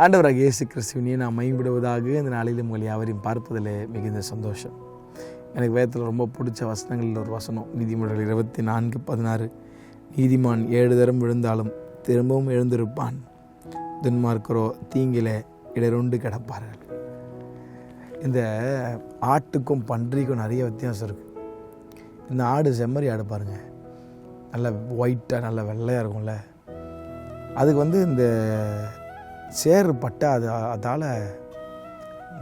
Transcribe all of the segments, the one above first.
ஆண்டவராக இயேசு கிறிஸ்துவினை நாம் மகிமைப்படுவதாக இந்த நாளில் உங்கள் யாவரையும் பார்ப்பதில் மிகுந்த சந்தோஷம். எனக்கு வேதத்தில் ரொம்ப பிடிச்ச வசனங்களில் ஒரு வசனம், நீதிமொழிகள் 24:16. நீதிமான் 7 தரம் விழுந்தாலும் திரும்பவும் எழுந்திருப்பான், துன்மார்க்கரோ தீங்கில இடருண்டு கிடப்பார்கள். இந்த ஆட்டுக்கும் பன்றிக்கும் நிறைய வித்தியாசம் இருக்குது. இந்த ஆடு செம்மறி ஆடு பாருங்கள், நல்ல ஒயிட்டாக நல்ல வெள்ளையாக இருக்கும்ல. அதுக்கு இந்த சேறு பட்டா அதால்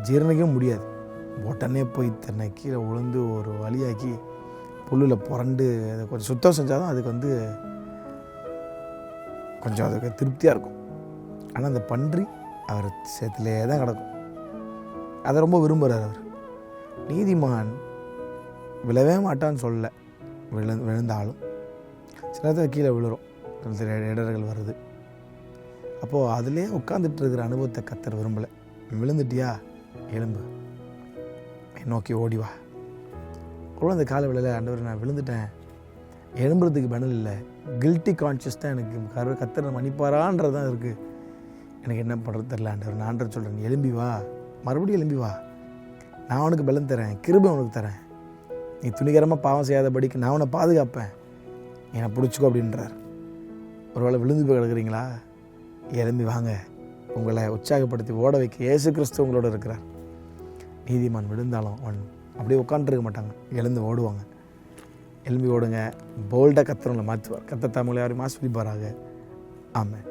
ஜீரணிக்க முடியாது. உடனே போய் தன்னை கீழே விழுந்து ஒரு வழியாக்கி புல்லில் புரண்டு அதை கொஞ்சம் சுத்தம் செஞ்சால் தான் அதுக்கு கொஞ்சம் அதுக்கு திருப்தியாக இருக்கும். ஆனால் அந்த பன்றி அவர் சேத்துலே தான் கிடக்கும். அதை ரொம்ப விரும்புகிறார் அவர். நீதிமான் விழவே மாட்டான்னு சொல்ல, விழுந்தாலும் சில நேரத்தில் கீழே விழுறோம், சில இடர்கள் வருது. அப்போது அதிலே உட்காந்துட்டு இருக்கிற அனுபவத்தை கர்த்தர் விரும்பலை. விழுந்துட்டியா, எலும்பு நோக்கி ஓடிவா. கூட அந்த கால விழலை, ஆண்டவர் நான் விழுந்துட்டேன், எழும்புறதுக்கு பணல் இல்லை, கில்ட்டி கான்ஷியஸ் தான் எனக்கு. கர்த்தர் மன்னிப்பாரான்றது தான் இருக்குது. எனக்கு என்ன பண்ணுறது தெரில ஆண்டவர். நான் ஆண்டவர் சொல்கிறேன், நீ எலும்பி வா, மறுபடியும் எலும்பி வா, நான் உனக்கு பலன் தரேன், கிருபை உனக்கு தரேன், நீ துணிகரமாக பாவம் செய்யாதபடிக்கு நான் உன்னை பாதுகாப்பேன், என்னை பிடிச்சிக்கோ அப்படின்றார். ஒருவேளை விழுந்து போய் கிடக்குறீங்களா, எழும்பி வாங்க, உங்களை உற்சாகப்படுத்தி ஓட வைக்க இயேசு கிறிஸ்து உங்களோட இருக்கிறார். நீதிமான் விழுந்தாலும் அவன் அப்படியே உட்காந்துருக்க மாட்டாங்க, எழுந்து ஓடுவாங்க. எழும்பி ஓடுங்க, போல்டாக கர்த்தர் உங்களை மாற்றுவார். கர்த்தர் தமிழ் யாரையும் ஆசீர்வதிப்பாராக. ஆமென்.